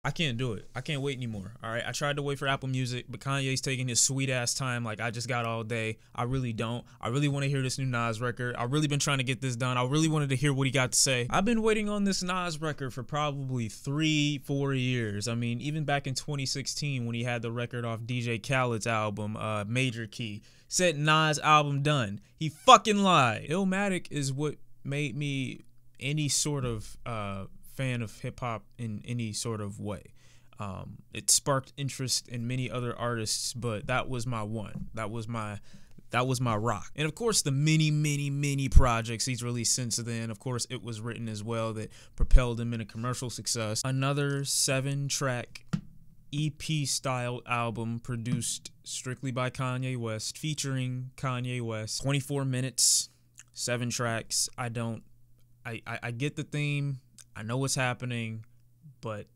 I can't do it. I can't wait anymore. All right. I tried to wait for Apple Music, but Kanye's taking his sweet ass time. Like, I just got all day. I really don't. I really want to hear this new Nas record. I've really been trying to get this done. I really wanted to hear what he got to say. I've been waiting on this Nas record for probably 3-4 years. I mean, even back in 2016 when he had the record off DJ Khaled's album, Major Key, said Nas album done. He fucking lied. Illmatic is what made me any sort of fan of hip-hop in any sort of way. It sparked interest in many other artists, but that was my one. That was my rock. And of course the many projects he's released since then. Of course It Was Written as well, that propelled him into commercial success. Another 7-track EP style album produced strictly by Kanye West, featuring Kanye West. 24 minutes, 7 tracks. I get the theme. I know what's happening, but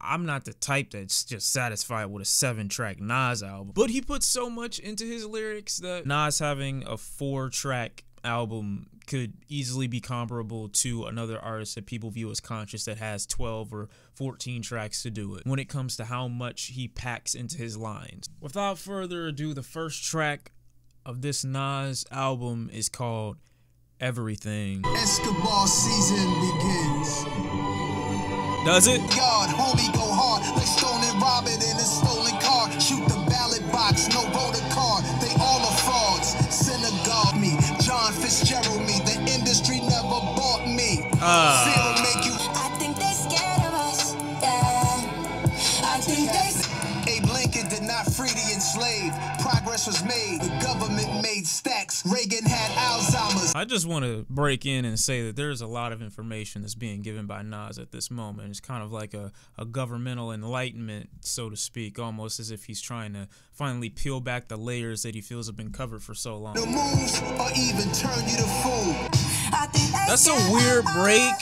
I'm not the type that's just satisfied with a 7-track Nas album. But he puts so much into his lyrics that Nas having a 4-track album could easily be comparable to another artist that people view as conscious that has 12 or 14 tracks to do it, when it comes to how much he packs into his lines. Without further ado, the first track of this Nas album is called Everything. Escobar season begins. Does it? God, homie, go hard. Like Stone and Robin in a stolen car. Shoot the ballot box, no voter card. They all are frauds. Synagogue me. John Fitzgerald me. The industry never bought me. Zero make you. I think they scared of us. Yeah. I think they. Abe Lincoln did not free the enslaved. Progress was made. The government made stacks. Reagan had Alzheimer's. I just want to break in and say that there's a lot of information that's being given by Nas at this moment. It's kind of like a governmental enlightenment, so to speak, almost as if he's trying to finally peel back the layers that he feels have been covered for so long. The moves or even turn you to fool. That's a weird break.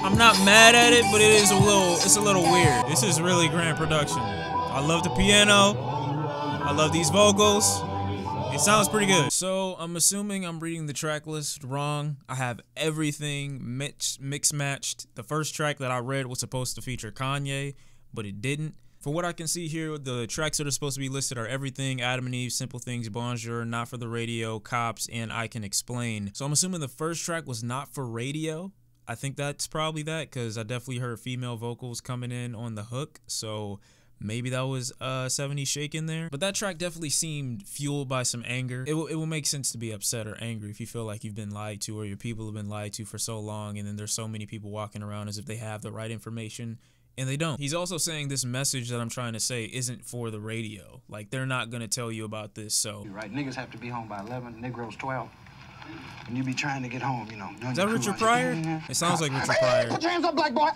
I'm not mad at it, but it's a little weird. This is really grand production. I love the piano. I love these vocals. It sounds pretty good. So I'm assuming I'm reading the track list wrong. I have everything mix matched. The first track that I read was supposed to feature Kanye, but it didn't. For what I can see here, the tracks that are supposed to be listed are Everything, Adam and Eve, Simple Things, Bonjour, Not for the Radio, Cops, and I Can Explain. So I'm assuming the first track was not for radio. I think that's probably that, because I definitely heard female vocals coming in on the hook. So maybe that was 70 Shake in there. But that track definitely seemed fueled by some anger. It will make sense to be upset or angry if you feel like you've been lied to or your people have been lied to for so long, and then there's so many people walking around as if they have the right information and they don't. He's also saying this message that I'm trying to say isn't for the radio. Like, they're not going to tell you about this, so. You're right, niggas have to be home by 11, Negroes 12. And you be trying to get home, you know. Is that Richard Pryor? It sounds like Richard Pryor. Put your hands up, black boy.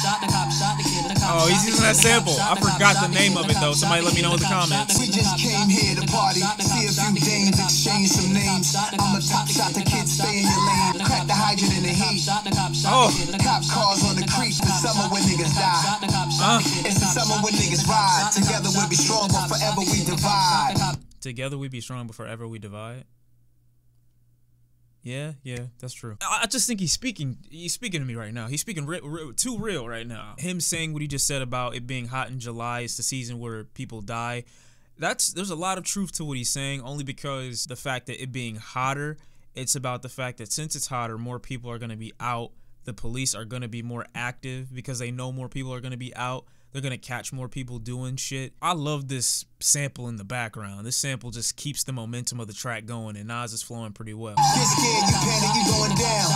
Shot the cop, shot the kid, the cop. Oh, he's using that sample. I forgot the name of it, though. Somebody let me know in the comments. We just came here to party, see a few dames, exchange some names. I'm a top shot, the kids stay in your lane. Crack the hydrant in the heat. Oh. Cop cars on the creek, the summer when niggas die. It's the summer when niggas ride. Together we'll be strong, but forever we divide. Together we be strong, but forever we divide. Yeah, that's true. I just think he's speaking to me right now. He's speaking too real right now. Him saying what he just said about it being hot in July, it's the season where people die. There's a lot of truth to what he's saying, only because the fact that it being hotter, it's about the fact that since it's hotter, more people are going to be out. The police are going to be more active because they know more people are going to be out. They're going to catch more people doing shit. I love this sample in the background. This sample just keeps the momentum of the track going, and Nas is flowing pretty well. Get scared, you panic, you going down.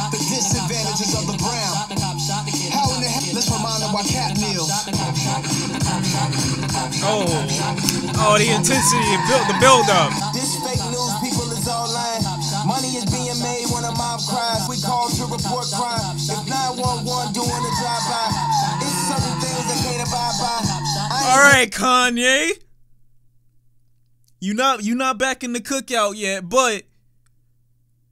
The disadvantages of the brown. How in the hell? Let's remind them why Cat kneels. Oh, the intensity, the build up. This fake news, people is all lying. Money is being made when a mob cries. We call to report crime. If 911 doing a drive-by, it's certain things that can't abide by. All right, Kanye. You not back in the cookout yet, but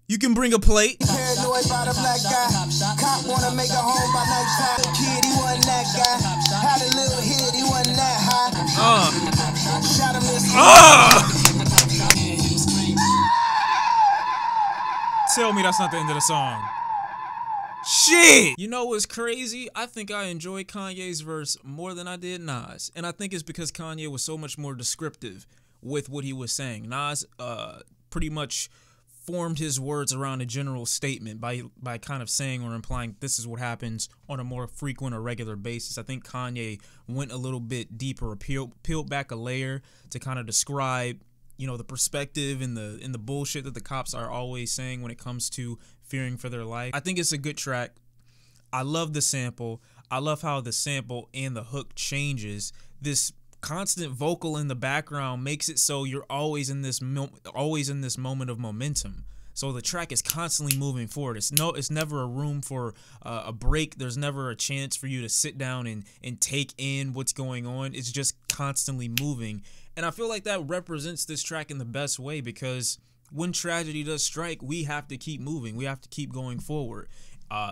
you can bring a plate. Paranoid by the black guy. Cop wanna make a home by nighttime. Kid, he wasn't that guy. Had a little head, he wasn't that high. Shot him this. Tell me that's not the end of the song. Shit! You know what's crazy? I think I enjoyed Kanye's verse more than I did Nas. And I think it's because Kanye was so much more descriptive with what he was saying. Nas pretty much formed his words around a general statement by kind of saying or implying this is what happens on a more frequent or regular basis. I think Kanye went a little bit deeper, peeled back a layer to kind of describe, you know, the perspective and the bullshit that the cops are always saying when it comes to fearing for their life. I think it's a good track. I love the sample. I love how the sample and the hook changes. This constant vocal in the background makes it so you're always in this moment of momentum. So the track is constantly moving forward. It's never a room for a break. There's never a chance for you to sit down and take in what's going on. It's just constantly moving. And I feel like that represents this track in the best way, because when tragedy does strike, we have to keep moving. We have to keep going forward.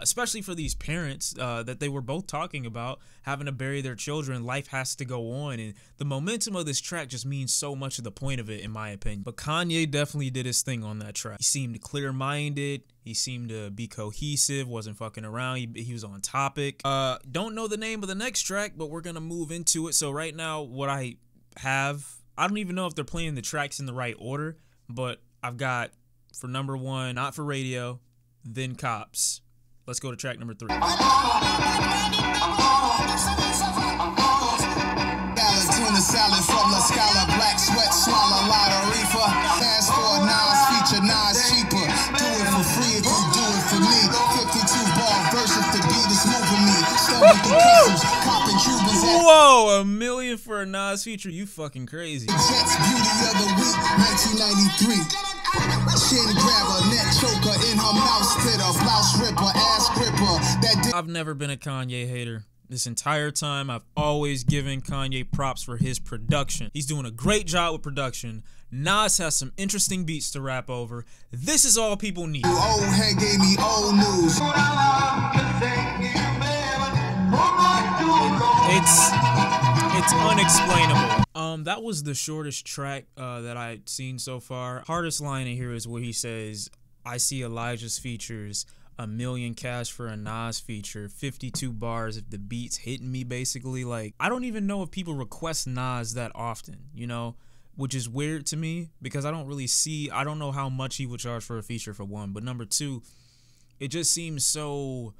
Especially for these parents that they were both talking about, having to bury their children. Life has to go on, and the momentum of this track just means so much of the point of it, in my opinion. But Kanye definitely did his thing on that track. He seemed clear-minded. He seemed to be cohesive, wasn't fucking around. He was on topic. Don't know the name of the next track, but we're gonna move into it. So right now, what I have, I don't even know if they're playing the tracks in the right order, but I've got, for number one, Not For Radio, then Cops. Let's go to track number 3. Tuna salad from La Scala, black sweat, swallow, lot of reefer. Ask for a Nas feature, Nas cheaper. Do it for free if you do it for me. 52 ball verse if the beat is moving me. Stumbling through customs, copping Cubans at Whoa, $1 million for a Nas feature? You fucking crazy. Jets, beauty of the week, 1993. Chin grabber, net choker in her mouth spitter, blouse ripper, ass gripper. I've never been a Kanye hater. This entire time, I've always given Kanye props for his production. He's doing a great job with production. Nas has some interesting beats to rap over. This is all people need. Old head gave me old news. It's unexplainable. That was the shortest track that I'd seen so far. Hardest line in here is where he says, I see Elijah's features, $1 million cash for a Nas feature, 52 bars if the beat's hitting me, basically. Like, I don't even know if people request Nas that often, you know, which is weird to me, because I don't know how much he would charge for a feature, for one. But number two, it just seems so,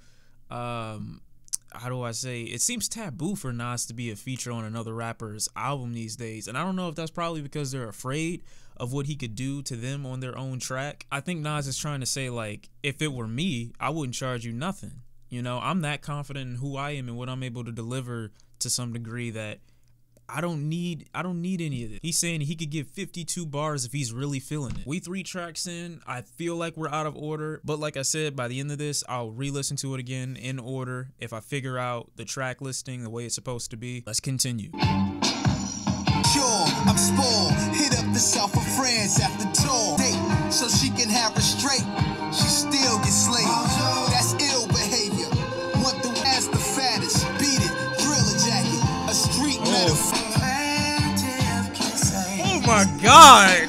how do I say, it seems taboo for Nas to be a feature on another rapper's album these days. And I don't know if that's probably because they're afraid of what he could do to them on their own track. I think Nas is trying to say, like, if it were me, I wouldn't charge you nothing. You know, I'm that confident in who I am and what I'm able to deliver to some degree that I don't need any of it. He's saying he could give 52 bars if he's really feeling it. We 3 tracks in. I feel like we're out of order, but like I said, by the end of this, I'll re-listen to it again in order. If I figure out the track listing the way it's supposed to be, let's continue. Sure, I'm spoiled. Hit up the south of France after tour. Date, so she can have her straight. She still gets slayed. That's ill behavior. Want the ass the fattest. Beat it, drill a jacket. A street metaphor. Oh my God!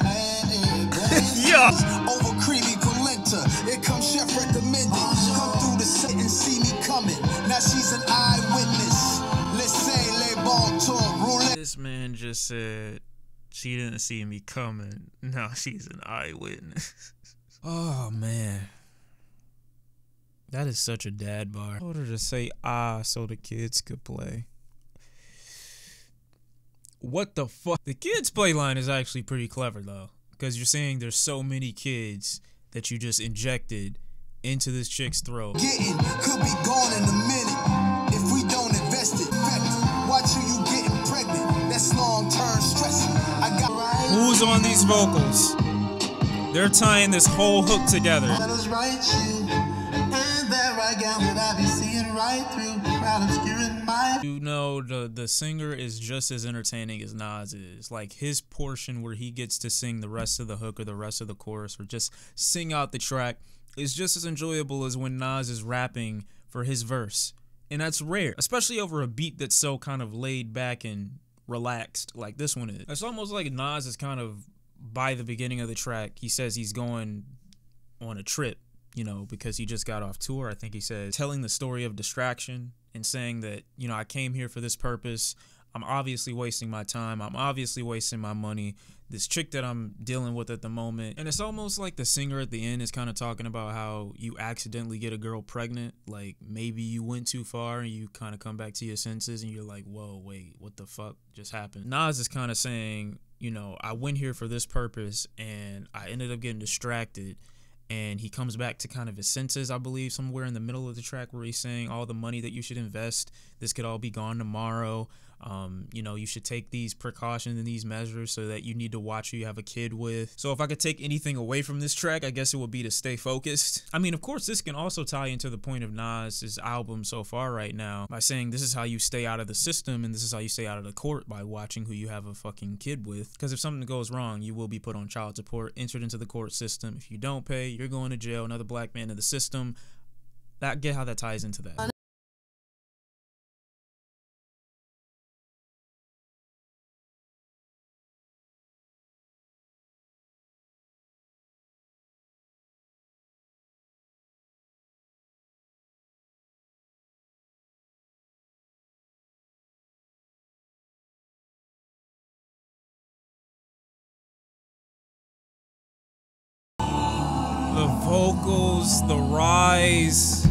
Yeah. Over creamy polenta. It comes chef recommended. Come through the set and see me coming. Now she's an eyewitness. Let's say les bon tour roulette. This man just said she didn't see me coming. Now she's an eyewitness. Oh man. That is such a dad bar. I told her to say so the kids could play. What the fuck? The kids play line is actually pretty clever though, because you're saying there's so many kids that you just injected into this chick's throat. Getting could be gone in a minute if we don't invest it. Watch who you getting pregnant. That's long-term stress. I got Who's on these vocals? They're tying this whole hook together. Let us write you, and that right gown that I be seeing right through, crowd obscuring my. You know, the singer is just as entertaining as Nas is. Like, his portion where he gets to sing the rest of the hook or the rest of the chorus or just sing out the track is just as enjoyable as when Nas is rapping for his verse. And that's rare, especially over a beat that's so kind of laid back and relaxed like this one is. It's almost like Nas is kind of, by the beginning of the track, he says he's going on a trip you know, because he just got off tour. I think he said, telling the story of distraction and saying that, you know, I came here for this purpose. I'm obviously wasting my time. I'm obviously wasting my money. This chick that I'm dealing with at the moment. And it's almost like the singer at the end is kind of talking about how you accidentally get a girl pregnant. Like maybe you went too far and you kind of come back to your senses and you're like, whoa, wait, what the fuck just happened? Nas is kind of saying, you know, I went here for this purpose and I ended up getting distracted. And he comes back to kind of his senses, I believe, somewhere in the middle of the track where he's saying all the money that you should invest, this could all be gone tomorrow. You know, you should take these precautions and these measures so that you need to watch who you have a kid with. So if I could take anything away from this track, I guess it would be to stay focused. I mean, of course, this can also tie into the point of Nas's album so far right now by saying this is how you stay out of the system and this is how you stay out of the court, by watching who you have a fucking kid with. Because if something goes wrong, you will be put on child support, entered into the court system. If you don't pay, you're going to jail, another black man in the system. Get how that ties into that. The vocals, the rise.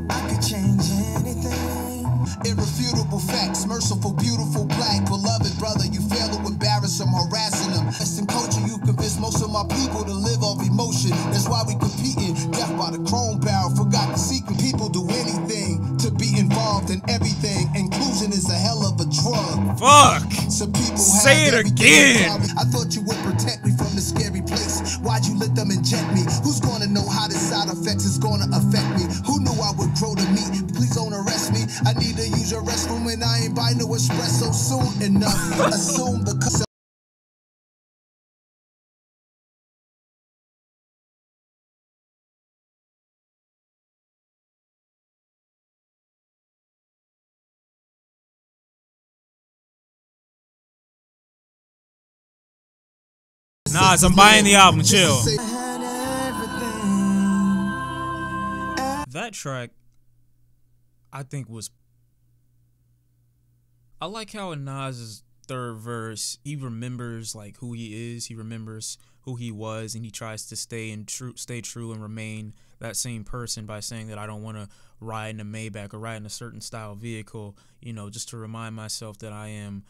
I could change anything. Irrefutable facts, merciful, beautiful, black, beloved brother. You fail to embarrass them, harassing them. Western culture, you convince most of my people to live off emotion. That's why we competing. Death by the chrome barrel. Forgot the secret. People do anything to be involved in everything. Inclusion is a hell of a drug. Fuck. Some people Say it again. I thought you would protect me from the scary place. Why'd you let them inject me? Who's gonna know how the side effects is gonna affect me? Who knew I would grow to meat? Please don't arrest me. I need to use your restroom and I ain't buy no espresso soon enough. Assume the Nas, I'm buying the album, chill. That track, I think was... I like how in Nas's third verse, he remembers like who he is, he remembers who he was, and he tries to stay true and remain that same person by saying that I don't want to ride in a Maybach or ride in a certain style vehicle, you know, just to remind myself that I am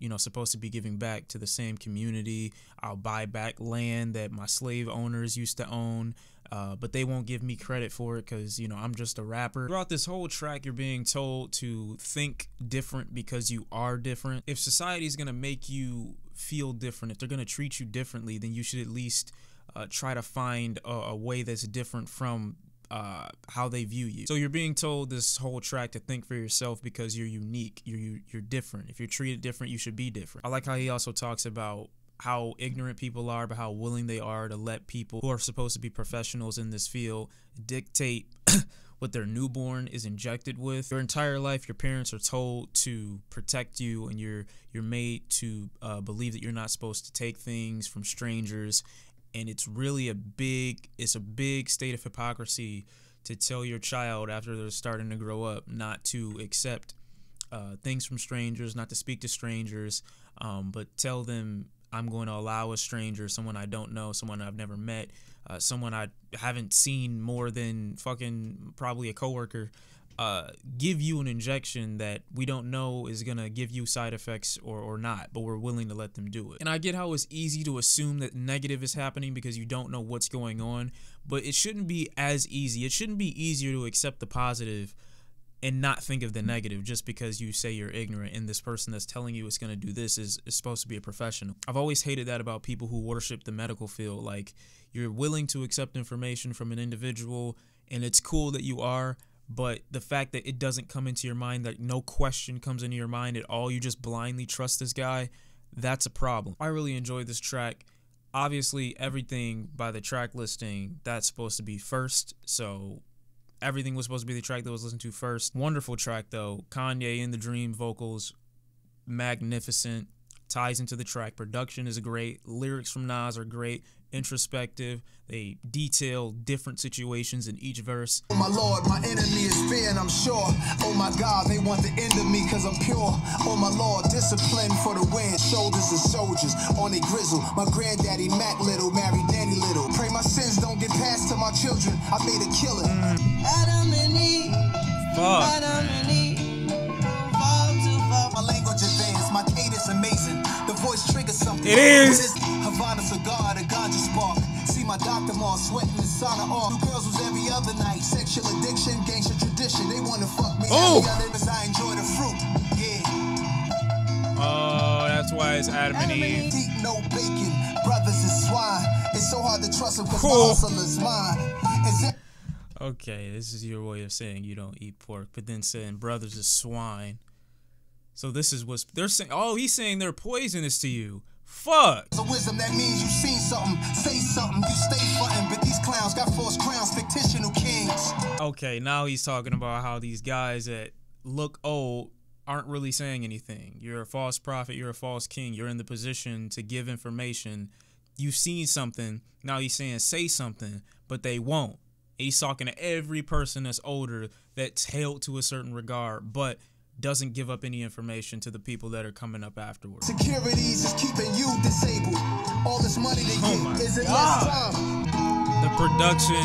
you know, supposed to be giving back to the same community. I'll buy back land that my slave owners used to own, but they won't give me credit for it because, you know, I'm just a rapper. Throughout this whole track, you're being told to think different because you are different. If society is going to make you feel different, if they're going to treat you differently, then you should at least try to find a way that's different from how they view you. So you're being told this whole track to think for yourself because you're unique, you're different. If you're treated different, you should be different. I like how he also talks about how ignorant people are, but how willing they are to let people who are supposed to be professionals in this field dictate what their newborn is injected with. Your entire life, your parents are told to protect you, and you're made to believe that you're not supposed to take things from strangers. And it's really a big state of hypocrisy to tell your child after they're starting to grow up not to accept things from strangers, not to speak to strangers, but tell them I'm going to allow a stranger, someone I don't know, someone I've never met, someone I haven't seen more than fucking probably a coworker, give you an injection that we don't know is going to give you side effects or not, but we're willing to let them do it. And I get how it's easy to assume that negative is happening because you don't know what's going on, but it shouldn't be as easy. It shouldn't be easier to accept the positive and not think of the negative just because you say you're ignorant and this person that's telling you it's going to do this is supposed to be a professional. I've always hated that about people who worship the medical field. Like, you're willing to accept information from an individual, and it's cool that you are, but the fact that it doesn't come into your mind, that no question comes into your mind at all, you just blindly trust this guy, that's a problem. I really enjoyed this track. Obviously, everything by the track listing, that's supposed to be first, so everything was supposed to be the track that was listened to first. Wonderful track, though. Kanye in the Dream vocals, magnificent. ties into the track. Production is great. Lyrics from Nas are great. Introspective. They detail different situations in each verse. Oh my Lord, my enemy is fear, and I'm sure. Oh my God, they want the end of me because I'm pure. Oh my Lord, discipline for the win. Shoulders of soldiers on a grizzle. My granddaddy Mac Little married Danny Little. Pray my sins don't get passed to my children. I made a killing. Adam and Eve. Fuck. Adam and Eve. Fall too far. My language advanced. My cadence amazing. The voice triggers something. It is. Havana cigar, the ganja spark. See my doctor mall sweating the sauna off. Two girls was every other night. Sexual addiction, gangster tradition. They wanna fuck me. Oh. I enjoy the fruit. Yeah. Oh, that's why it's Adam and Eve. Deep, no bacon. Brothers is swine. It's so hard to trust them because Cool. my hustle is mine. Is it? Okay, this is your way of saying you don't eat pork, but then saying brothers is swine. So this is what they're saying. Oh, he's saying they're poisonous to you. Fuck. So wisdom, that means you seen something, say something, you stay frontin', but these clowns got false crowns, fictional kings. Okay, now he's talking about how these guys that look old aren't really saying anything. You're a false prophet, you're a false king, you're in the position to give information. You've seen something, now he's saying say something, but they won't. He's talking to every person that's older that's held to a certain regard, but doesn't give up any information to the people that are coming up afterwards. Securities is keeping you disabled. All this money they get is in less time. The production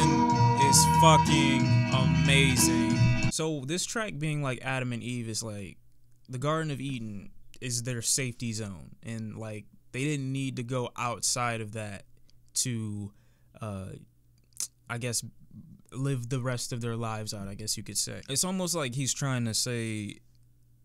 is fucking amazing. So this track being like Adam and Eve is like the Garden of Eden is their safety zone, and like they didn't need to go outside of that to I guess live the rest of their lives out, I guess you could say. It's almost like he's trying to say,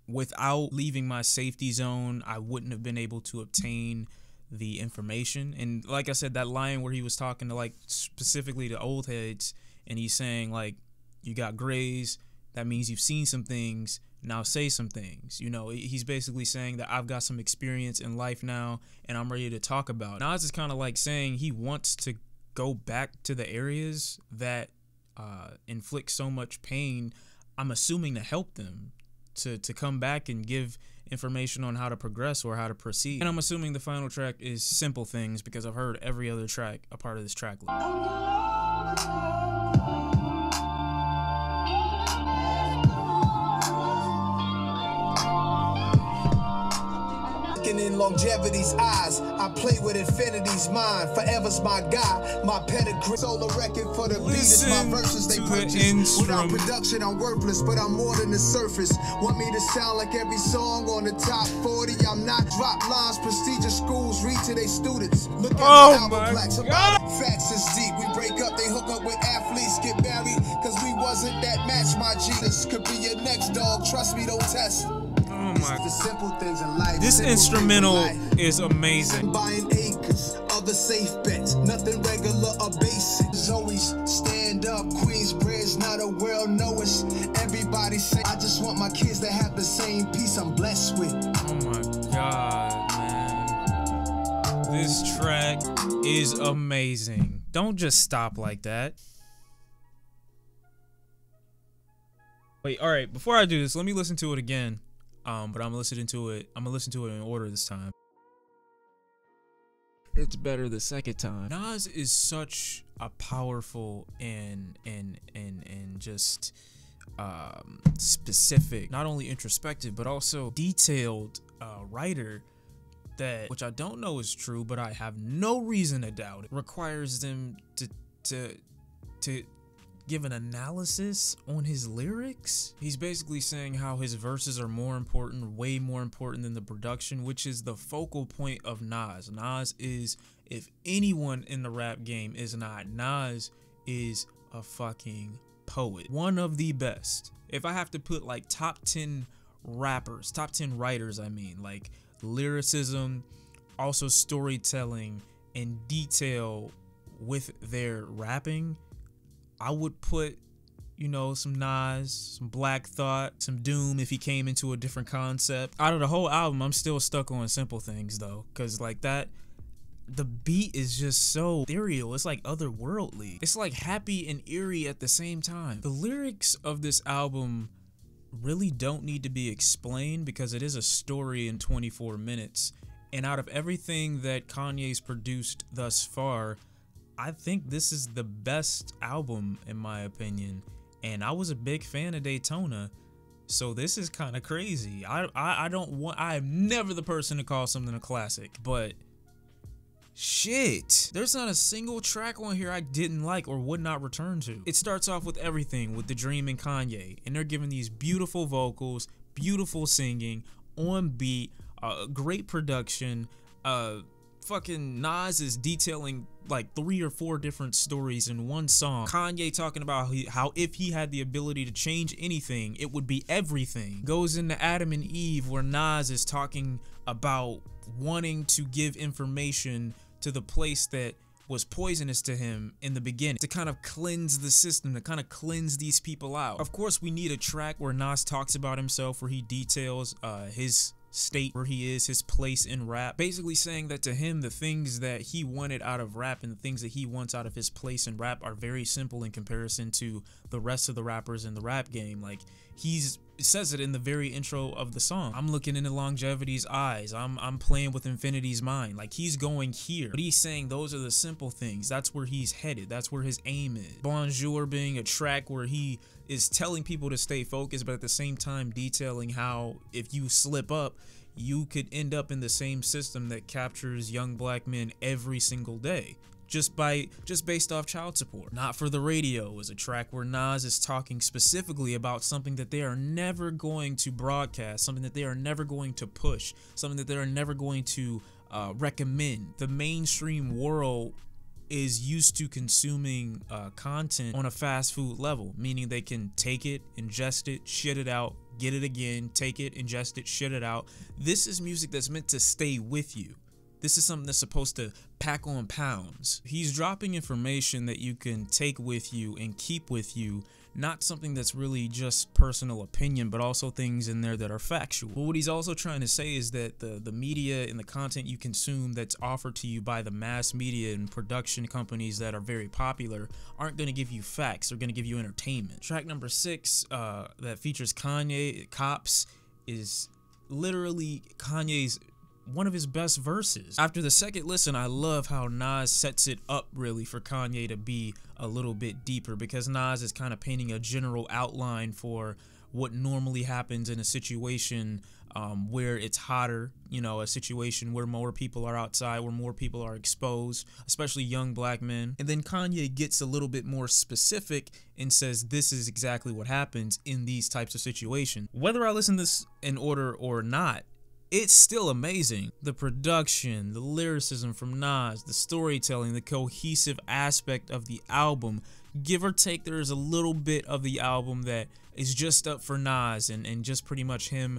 without leaving my safety zone, I wouldn't have been able to obtain the information. And like I said, that line where he was talking to like specifically to old heads, and he's saying like, you got grays, that means you've seen some things, now say some things. You know, he's basically saying that I've got some experience in life now and I'm ready to talk about it. Nas is kind of like saying he wants to go back to the areas that inflict so much pain, I'm assuming to help them, to come back and give information on how to progress or how to proceed. And I'm assuming the final track is Simple Things because I've heard every other track a part of this track list. In longevity's eyes, I play with infinity's mind. Forever's my God, my pedigree. Solo record for the beats, my verses they purchase. Without production, I'm worthless, but I'm more than the surface. Want me to sound like every song on the top 40? I'm not. Drop lines, prestigious schools read to their students. Look at my album plaques about it. Facts is deep. We break up, they hook up with athletes, get married, cause we wasn't that match, my G. This could be your next dog. Trust me, don't test. Oh my God. The simple things in life. This instrumental is amazing. Buying acres, other safe bets, nothing regular or basic. Always stand up, Queensbridge, not a world knowers. Everybody say, I just want my kids to have the same peace I'm blessed with. Oh my God, man. This track is amazing. Don't just stop like that. Wait, all right, before I do this, let me listen to it again. But I'm listening to it. I'm gonna listen to it in order this time. It's better the second time. Nas is such a powerful and just specific, not only introspective but also detailed writer that, which I don't know is true, but I have no reason to doubt it, requires them to give an analysis on his lyrics. He's basically saying how his verses are more important, way more important than the production, which is the focal point of Nas. Nas is, if anyone in the rap game is not, Nas is a fucking poet. One of the best. If I have to put like top 10 rappers, top 10 writers, I mean, like lyricism, also storytelling and detail with their rapping, I would put, you know, some Nas, some Black Thought, some Doom if he came into a different concept. Out of the whole album, I'm still stuck on Simple Things though, because like that, the beat is just so ethereal. It's like otherworldly. It's like happy and eerie at the same time. The lyrics of this album really don't need to be explained because it is a story in 24 minutes. And out of everything that Kanye's produced thus far, I think this is the best album in my opinion. And I was a big fan of Daytona, so this is kind of crazy. I'm never the person to call something a classic, but shit, there's not a single track on here I didn't like or would not return to. It starts off with everything with The Dream and Kanye, and they're giving these beautiful vocals, beautiful singing, on beat, great production. Fucking Nas is detailing like 3 or 4 different stories in one song. Kanye talking about how if he had the ability to change anything, it would be everything. Goes into Adam and Eve, where Nas is talking about wanting to give information to the place that was poisonous to him in the beginning, to kind of cleanse the system, to kind of cleanse these people out. Of course, we need a track where Nas talks about himself, where he details his state, where he is, his place in rap, basically saying that to him the things that he wanted out of rap and the things that he wants out of his place in rap are very simple in comparison to the rest of the rappers in the rap game. Like, he says it in the very intro of the song. I'm looking into longevity's eyes, I'm playing with infinity's mind. Like, he's going here, but he's saying those are the simple things. That's where he's headed, that's where his aim is. Bonjour being a track where he is telling people to stay focused, but at the same time detailing how if you slip up, you could end up in the same system that captures young black men every single day, just based off child support. Not for the Radio is a track where Nas is talking specifically about something that they are never going to broadcast, something that they are never going to push, something that they are never going to recommend. The mainstream world is used to consuming content on a fast food level, meaning they can take it, ingest it, shit it out, get it again, take it, ingest it, shit it out. This is music that's meant to stay with you. This is something that's supposed to pack on pounds. He's dropping information that you can take with you and keep with you, not something that's really just personal opinion, but also things in there that are factual. But what he's also trying to say is that the media and the content you consume that's offered to you by the mass media and production companies that are very popular aren't going to give you facts, they're going to give you entertainment. Track number 6 that features Kanye, Cops, is literally Kanye's one of his best verses. After the second listen, I love how Nas sets it up really for Kanye to be a little bit deeper, because Nas is kind of painting a general outline for what normally happens in a situation where it's hotter, you know, a situation where more people are outside, where more people are exposed, especially young black men. And then Kanye gets a little bit more specific and says this is exactly what happens in these types of situations. Whether I listen to this in order or not, it's still amazing. The production, the lyricism from Nas, the storytelling, the cohesive aspect of the album. Give or take, there is a little bit of the album that is just up for Nas and just pretty much him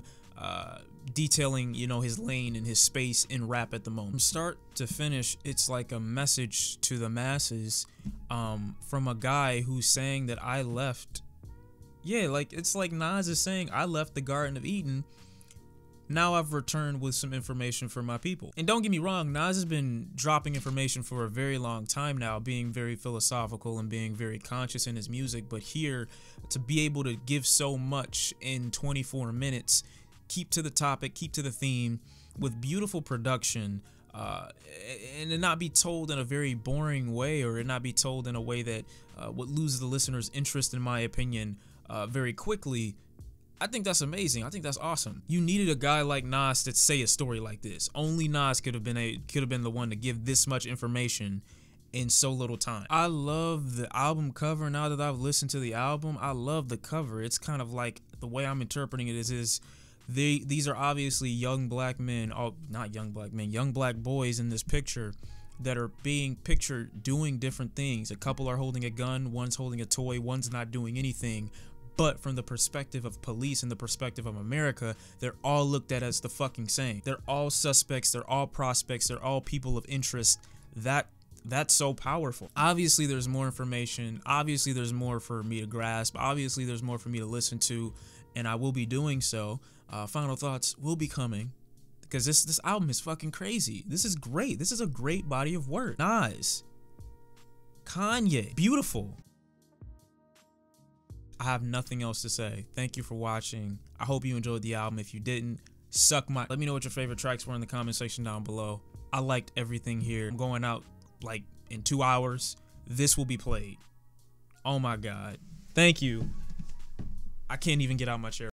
detailing, you know, his lane and his space in rap at the moment. From start to finish, it's like a message to the masses from a guy who's saying that I left. Yeah, like it's like Nas is saying, I left the Garden of Eden. Now I've returned with some information for my people. And don't get me wrong, Nas has been dropping information for a very long time now, being very philosophical and being very conscious in his music. But here, to be able to give so much in 24 minutes, keep to the topic, keep to the theme, with beautiful production, and it not be told in a very boring way, or it not be told in a way that would lose the listener's interest, in my opinion, very quickly. I think that's amazing. I think that's awesome. You needed a guy like Nas to say a story like this. Only Nas could have been the one to give this much information in so little time. I love the album cover. Now that I've listened to the album, I love the cover. It's kind of like, the way I'm interpreting it is these are obviously young black men, not young black men, young black boys in this picture that are being pictured doing different things. A couple are holding a gun, one's holding a toy, one's not doing anything. But from the perspective of police and the perspective of America, they're all looked at as the fucking same. They're all suspects, they're all prospects, they're all people of interest. That's so powerful. Obviously there's more information, obviously there's more for me to grasp, obviously there's more for me to listen to, and I will be doing so. Final thoughts will be coming, because this album is fucking crazy. This is great. This is a great body of work. Nas, Kanye, beautiful. I have nothing else to say. Thank you for watching. I hope you enjoyed the album. If you didn't, Suck my. Let me know what your favorite tracks were in the comment section down below. I liked everything here. I'm going out like in 2 hours. This will be played. Oh my God. Thank you. I can't even get out my chair.